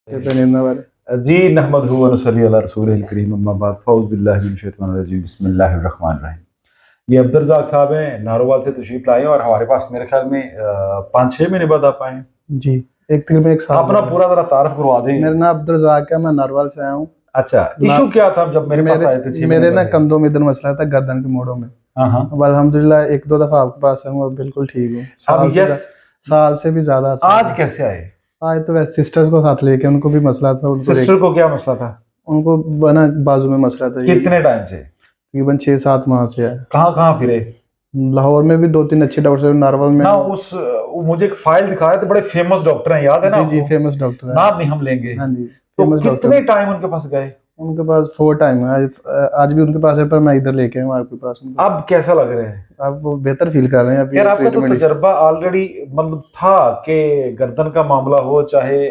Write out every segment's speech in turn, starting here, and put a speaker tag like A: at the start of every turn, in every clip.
A: जी नहमदहु व नसल्ली अला रसूलिल करीम अम्मा बाद फ़ऊज़ बिल्लाहि मिनश शैतानिर रजीम बिस्मिल्लाहिर रहमानिर रहीम। ये अब्दुल रज़ाक साहब हैं, नारोवाल से तशरीफ लाए हैं और हमारे पास मेरे ख्याल में 5-6 महीने बाद आप आए हैं।
B: जी, एक तकरीबन एक साल
A: अपना पूरा ज़रा तारुफ करवा दें।
B: मेरा नाम अब्दुल रज़ाक है, मैं नारोवाल से आया हूँ।
A: अच्छा, इशू क्या था जब मेरे पास आए थे 6 महीने
B: मेरे ना
A: पहले?
B: कंधों में दर्द मसला था, गर्दन के मोड़ों में।
A: हाँ।
B: अब अल्हम्दुलिल्लाह 1-2 दफा आपके पास आया हूँ, अब बिल्कुल ठीक हूँ। साल से भी ज्यादा।
A: आज कैसे आए?
B: आज तो वैसे सिस्टर्स को साथ लेके, उनको भी मसला था।
A: सिस्टर को क्या मसला था?
B: उनको बना बाजू में मसला था।
A: कितने टाइम से?
B: तकरीबन 6-7 माह से है।
A: कहाँ फिरे?
B: लाहौर में भी 2-3 अच्छे डॉक्टर, नारोवाल में
A: ना मुझे एक फाइल दिखाया था, बड़े फेमस डॉक्टर हैं, याद है ना?
B: जी, फेमस डॉक्टर है,
A: नाम नहीं हम लेंगे।
B: हाँ जी,
A: तो कितने टाइम उनके पास गए?
B: उनके पास 4 टाइम है। आज भी उनके पास है, पर मैं इधर लेके आऊँ आपके पास।
A: अब कैसा लग रहा है?
B: अब वो बेहतर फील कर रहे हैं अभी।
A: यार आपका तो तजर्बा ऑलरेडी मतलब था कि गर्दन का मामला हो, चाहे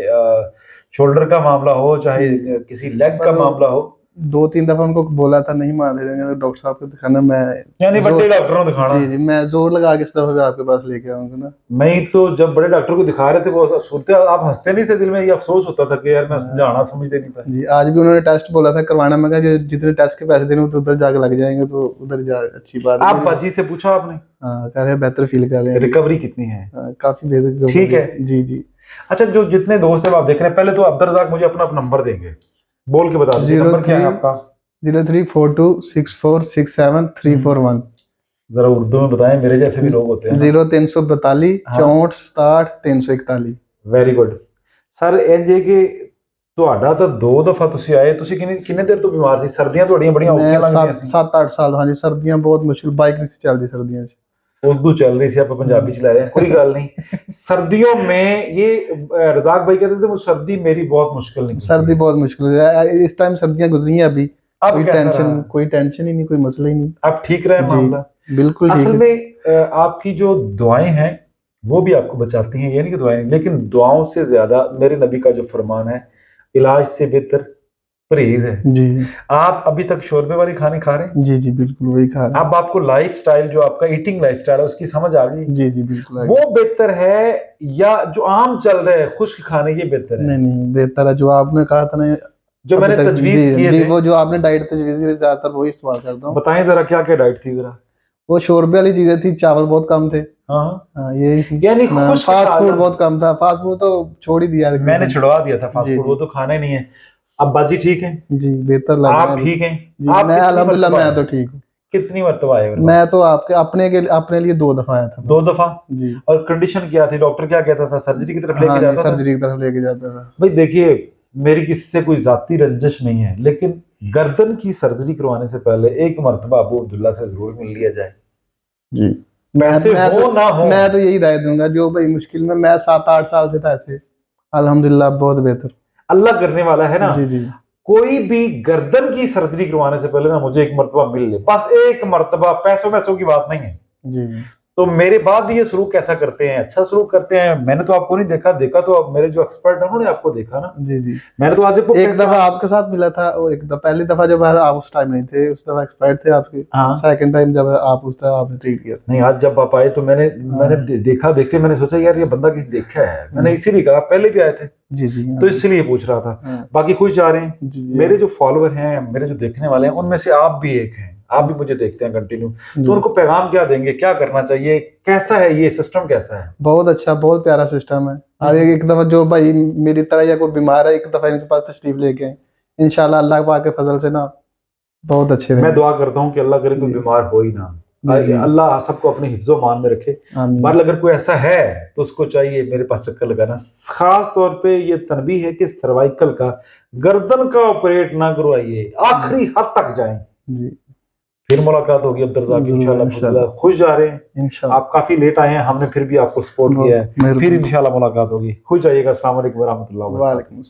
A: शोल्डर का मामला हो, चाहे किसी लेग का मामला हो।
B: 2-3 दफा उनको बोला था, नहीं मान रहे थे। डॉक्टर साहब को दिखाना, मैं
A: यानी बड़े डॉक्टरों को दिखाना।
B: जी, मैं जोर लगा के इस दफा भी आपके पास लेके आऊंगा ना।
A: नहीं तो जब बड़े डॉक्टर को दिखा रहे थे वो सुनते आप हंसते नहीं थे? दिल में ये अफसोस होता था कि यार मैं समझाना समझते नहीं था।
B: जी, आज भी उन्होंने टेस्ट बोला था करवाना। मैं कहा जितने टेस्ट के पैसे देने तो उधर जाके लग जाएंगे, तो उधर जा। अच्छी बात है।
A: आप बाजी से पूछा आपने?
B: हाँ, कह रहे बेहतर फील कर रहे हैं।
A: रिकवरी कितनी है?
B: काफी बेहतर।
A: ठीक है
B: जी।
A: अच्छा, जो जितने दोस्त हैं आप देख रहे हैं, पहले तो अब्दुल रज़ाक मुझे अपना नंबर देंगे, बोल के बता दीजिए। नंबर क्या है आपका?
B: 03426467
A: जरा उर्दू में बताएं, मेरे जैसे भी लोग होते हैं।
B: 0342 64 67 341।
A: Very good sir. ਇੰਜ ਹੈ ਕਿ ਤੁਹਾਡਾ ਤਾਂ 2 ਦਫਾ ਤੁਸੀਂ ਆਏ, ਤੁਸੀਂ ਕਿੰਨੇ ਦੇਰ ਤੋਂ ਬਿਮਾਰ ਸੀ? ਸਰਦੀਆਂ ਤੁਹਾਡੀਆਂ ਬੜੀਆਂ ਔਖੀਆਂ ਲੱਗਦੀਆਂ ਸੀ।
B: 7-8 ਸਾਲ। ਹਾਂਜੀ, ਸਰਦੀਆਂ ਬਹੁਤ ਮੁਸ਼ਕਿਲ, ਬਾਈਕ नहीं चलती सर्दियों से।
A: उर्दू चल रही थी, आप पंजाबी चला रहे हैं, कोई गल नहीं। सर्दियों में ये रज़ाक भाई कहते थे वो सर्दी मेरी बहुत मुश्किल नहीं।
B: सर्दी बहुत मुश्किल है इस टाइम, सर्दियां गुजरी हैं अभी। कोई टेंशन ही नहीं, कोई मसला ही नहीं।
A: अब ठीक रहे मामला?
B: बिल्कुल।
A: असल में आपकी जो दुआएं हैं वो भी आपको बचाती हैं, यानी कि दुआएं, लेकिन दुआओं से ज्यादा मेरे नबी का जो फरमान है, इलाज से बेहतर परहेज है जी। आप अभी तक शोरबे वाली खाने खा रहे हैं? जी बिल्कुल वही खा रहे हैं। अब आपको लाइफस्टाइल, जो आपका ईटिंग लाइफस्टाइल है, उसकी समझ आ गई? जी बिल्कुल। वो बेहतर है या जो आम चल रहा है खुश्क खाने, ये बेहतर है? नहीं, बेहतर है जो आपने कहा था ना, जो मैंने तजवीज किए थे। वो जो आपने डाइट तजवीज की, ज्यादातर वही इस्तेमाल करता हूँ। बताएं जरा क्या क्या डाइट थी जरा। वो शोरबे वाली चीजें थी, चावल बहुत कम थे। हाँ, यही, यानी फास्ट फूड बहुत कम था। फास्ट फूड तो छोड़ ही दिया, मैंने छुड़वा दिया था फास्ट फूड, वो तो खाना ही नहीं है। अब बाजी ठीक है? जी, बेहतर लग रहा है। आप ठीक हैं? मैं अल्हम्दुलिल्लाह मैं तो ठीक हूँ। कितनी मरतबा आए? मैं तो आपके अपने लिए 2 दफा आया था। 2 दफा जी। और कंडीशन क्या थी? डॉक्टर क्या कहता था? सर्जरी की तरफ लेके जाता था? सर्जरी की तरफ लेके जाता था। भाई देखिए, मेरी किसी से कोई जाती रंजिश नहीं है, लेकिन गर्दन की सर्जरी करवाने से पहले एक मरतबा अबू अब्दुल्ला से जरूर मिल लिया जाए जी। पैसे हो ना हो, मैं तो यही राय दूंगा। जो भाई मुश्किल में, मैं 7-8 साल से था ऐसे, अल्हम्दुलिल्लाह बहुत बेहतर। अल्लाह करने वाला है ना। जी। कोई भी गर्दन की सर्जरी करवाने से पहले ना मुझे एक मरतबा मिल ले, बस एक मरतबा। पैसों की बात नहीं है जी। तो मेरे बाद ये सलूक कैसा करते हैं? अच्छा सलूक करते हैं। मैंने तो आपको नहीं देखा तो अब मेरे जो एक्सपर्ट है उन्होंने आपको देखा ना। जी। मैंने तो आज एक दफा आपके साथ मिला था। वो एक दफा, पहली दफा जब आप उस टाइम नहीं थे, उस दफा एक्सपर्ट थे आपके। सेकंड टाइम जब आप उस तरह आपने ट्रीट किया। नहीं, आज जब आप आए तो मैंने देखते मैंने सोचा यार ये बंदा किसी देखा है। मैंने इसीलिए कहा, पहले भी आए थे जी। तो इसलिए पूछ रहा था। बाकी खुश जा रहे हैं। मेरे जो फॉलोअर हैं, मेरे जो देखने वाले हैं, उनमें से आप भी एक हैं। आप भी मुझे देखते हैं कंटिन्यू, तो उनको पैगाम क्या देंगे? क्या करना चाहिए? कैसा है ये सिस्टम? कैसा है? बहुत अच्छा, बहुत प्यारा सिस्टम है। अब एक दफा जो भाई मेरी तरह या कोई बीमार है, एक दफा इनके पास तशरीफ लेके आए, इंशाल्लाह अल्लाह पाक के फजल से ना बहुत अच्छे। मैं दुआ करता हूँ कि अल्लाह करे कोई बीमार हो ही ना। अल्लाह सबको अपने हिफ्ज़ो मान में रखे। पर अगर कोई ऐसा है तो उसको चाहिए मेरे पास चक्कर लगाना। खास तौर पे ये तनबीह है कि सर्वाइकल का, गर्दन का ऑपरेट ना करवाइए, आखिरी हद तक जाएं जी। फिर मुलाकात होगी अब्दुल रज़ाक की इंशाल्लाह। खुश जा रहे हैं आप, काफी लेट आए हैं, हमने फिर भी आपको सपोर्ट किया है। फिर इंशाल्लाह मुलाकात होगी। खुश जाइएगा। अस्सलाम वालेकुम व रहमतुल्लाह व बरकातहू।